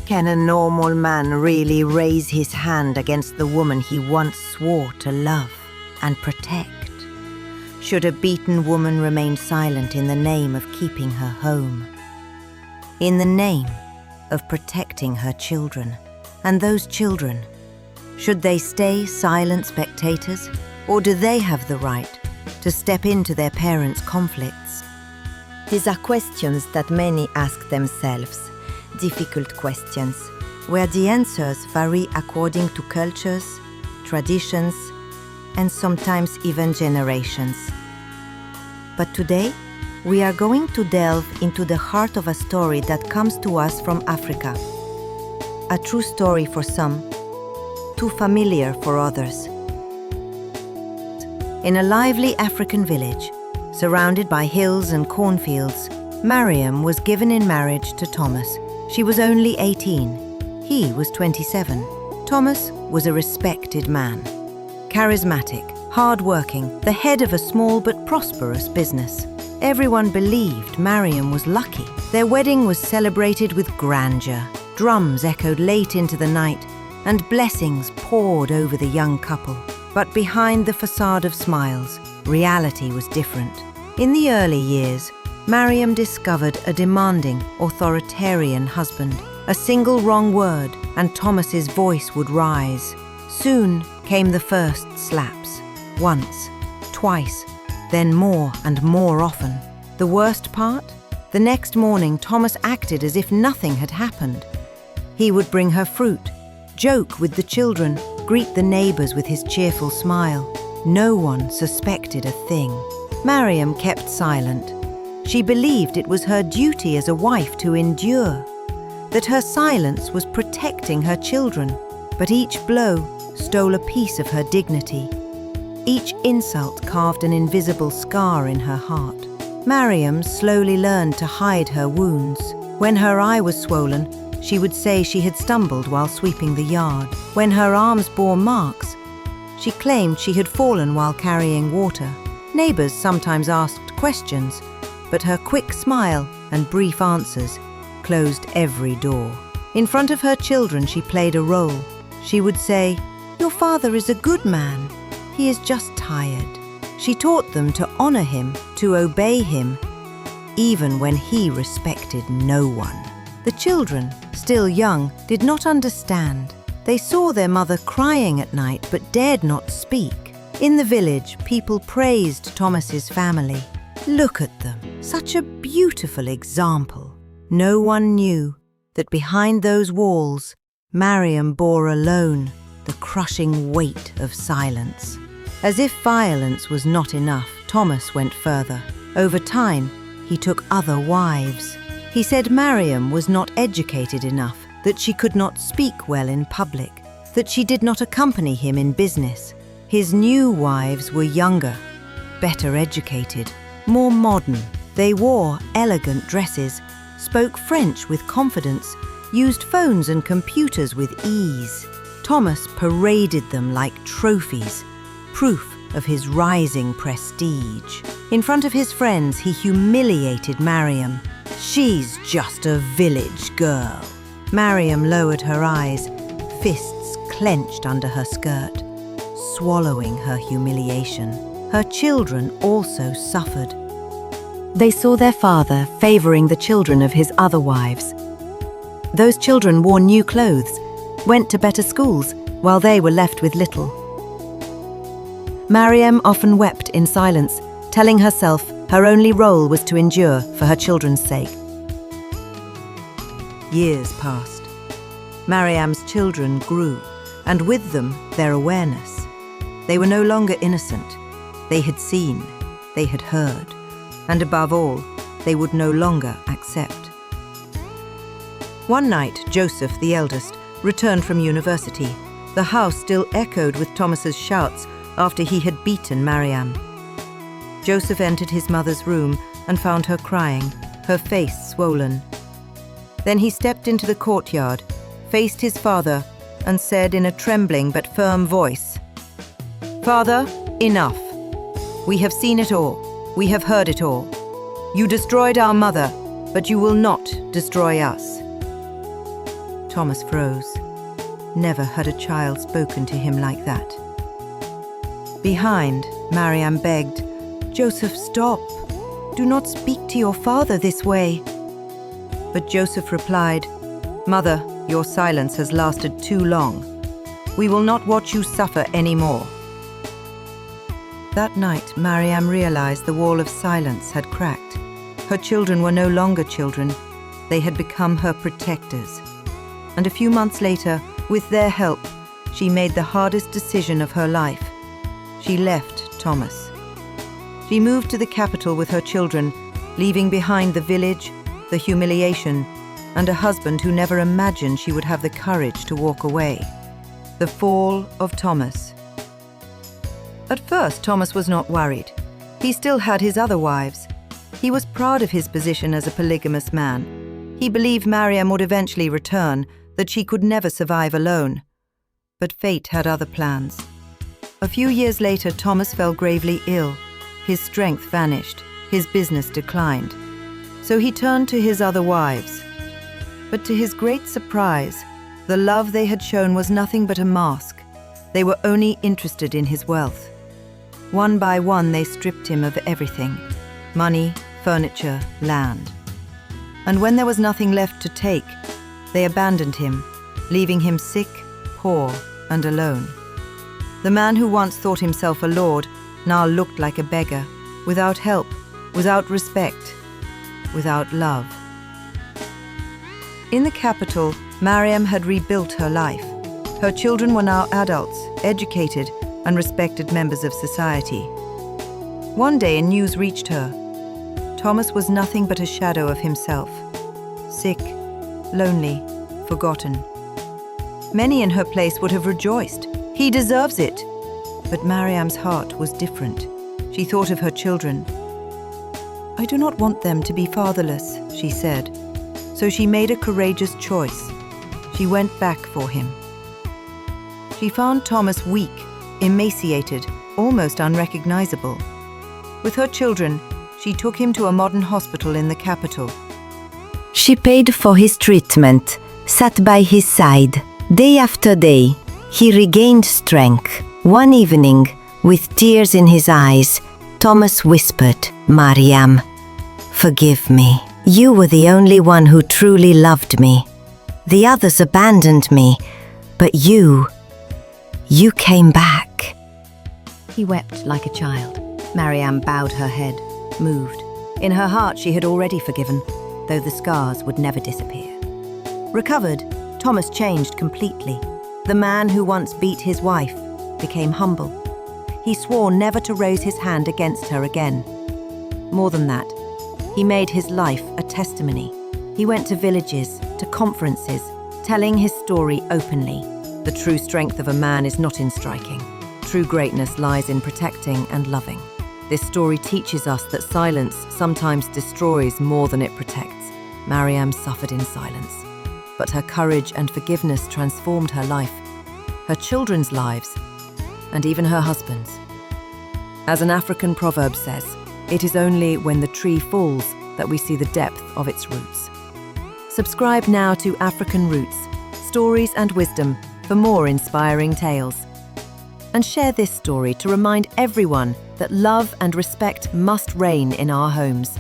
Can a normal man really raise his hand against the woman he once swore to love and protect? Should a beaten woman remain silent in the name of keeping her home? In the name of protecting her children? And those children, should they stay silent spectators, or do they have the right to step into their parents' conflicts? These are questions that many ask themselves, difficult questions, where the answers vary according to cultures, traditions, and sometimes even generations. But today, we are going to delve into the heart of a story that comes to us from Africa. A true story for some, too familiar for others. In a lively African village, surrounded by hills and cornfields, Mariam was given in marriage to Thomas. She was only 18. He was 27. Thomas was a respected man, charismatic, hard-working, the head of a small but prosperous business. Everyone believed Mariam was lucky. Their wedding was celebrated with grandeur. Drums echoed late into the night, and blessings poured over the young couple. But behind the facade of smiles, reality was different. In the early years, Mariam discovered a demanding, authoritarian husband. A single wrong word, and Thomas's voice would rise. Soon came the first slaps. Once, twice, then more and more often. The worst part? The next morning, Thomas acted as if nothing had happened. He would bring her fruit, joke with the children, greet the neighbors with his cheerful smile. No one suspected a thing. Mariam kept silent. She believed it was her duty as a wife to endure, that her silence was protecting her children. But each blow stole a piece of her dignity. Each insult carved an invisible scar in her heart. Mariam slowly learned to hide her wounds. When her eye was swollen, she would say she had stumbled while sweeping the yard. When her arms bore marks, she claimed she had fallen while carrying water. Neighbors sometimes asked questions, but her quick smile and brief answers closed every door. In front of her children, she played a role. She would say, "Your father is a good man. He is just tired." She taught them to honor him, to obey him, even when he respected no one. The children, still young, did not understand. They saw their mother crying at night but dared not speak. In the village, people praised Thomas's family. Look at them, such a beautiful example. No one knew that behind those walls, Mariam bore alone the crushing weight of silence. As if violence was not enough, Thomas went further. Over time, he took other wives. He said Mariam was not educated enough, that she could not speak well in public, that she did not accompany him in business. His new wives were younger, better educated, more modern. They wore elegant dresses, spoke French with confidence, used phones and computers with ease. Thomas paraded them like trophies, proof of his rising prestige. In front of his friends, he humiliated Mariam. "She's just a village girl." Mariam lowered her eyes, fists clenched under her skirt, swallowing her humiliation. Her children also suffered. They saw their father favoring the children of his other wives. Those children wore new clothes, went to better schools, while they were left with little. Mariam often wept in silence, telling herself her only role was to endure for her children's sake. Years passed. Mariam's children grew, and with them their awareness. They were no longer innocent. They had seen, they had heard, and above all, they would no longer accept. One night, Joseph, the eldest, returned from university. The house still echoed with Thomas's shouts after he had beaten Mariam. Joseph entered his mother's room and found her crying, her face swollen. Then he stepped into the courtyard, faced his father, and said in a trembling but firm voice, "Father, enough. We have seen it all. We have heard it all. You destroyed our mother, but you will not destroy us." Thomas froze. Never had a child spoken to him like that. Behind, Mariam begged, "Joseph, stop! Do not speak to your father this way." But Joseph replied, "Mother, your silence has lasted too long. We will not watch you suffer anymore." That night, Mariam realized the wall of silence had cracked. Her children were no longer children. They had become her protectors. And a few months later, with their help, she made the hardest decision of her life. She left Thomas. She moved to the capital with her children, leaving behind the village, the humiliation, and a husband who never imagined she would have the courage to walk away. The fall of Thomas. At first, Thomas was not worried. He still had his other wives. He was proud of his position as a polygamous man. He believed Mariam would eventually return, that she could never survive alone. But fate had other plans. A few years later, Thomas fell gravely ill. His strength vanished. His business declined. So he turned to his other wives. But to his great surprise, the love they had shown was nothing but a mask. They were only interested in his wealth. One by one, they stripped him of everything: money, furniture, land. And when there was nothing left to take, they abandoned him, leaving him sick, poor, and alone. The man who once thought himself a lord now looked like a beggar, without help, without respect, without love. In the capital, Mariam had rebuilt her life. Her children were now adults, educated, and respected members of society. One day, news reached her. Thomas was nothing but a shadow of himself. Sick, lonely, forgotten. Many in her place would have rejoiced. He deserves it. But Mariam's heart was different. She thought of her children. "I do not want them to be fatherless," she said. So she made a courageous choice. She went back for him. She found Thomas weak, emaciated, almost unrecognizable. With her children, she took him to a modern hospital in the capital. She paid for his treatment, sat by his side. Day after day, he regained strength. One evening, with tears in his eyes, Thomas whispered, "Mariam, forgive me. You were the only one who truly loved me. The others abandoned me, but you came back." He wept like a child. Mariam bowed her head, moved. In her heart, she had already forgiven, though the scars would never disappear. Recovered, Thomas changed completely. The man who once beat his wife became humble. He swore never to raise his hand against her again. More than that, he made his life a testimony. He went to villages, to conferences, telling his story openly. The true strength of a man is not in striking. True greatness lies in protecting and loving. This story teaches us that silence sometimes destroys more than it protects. Mariam suffered in silence, but her courage and forgiveness transformed her life, her children's lives, and even her husband's. As an African proverb says, it is only when the tree falls that we see the depth of its roots. Subscribe now to African Roots, Stories and Wisdom for more inspiring tales. And share this story to remind everyone that love and respect must reign in our homes.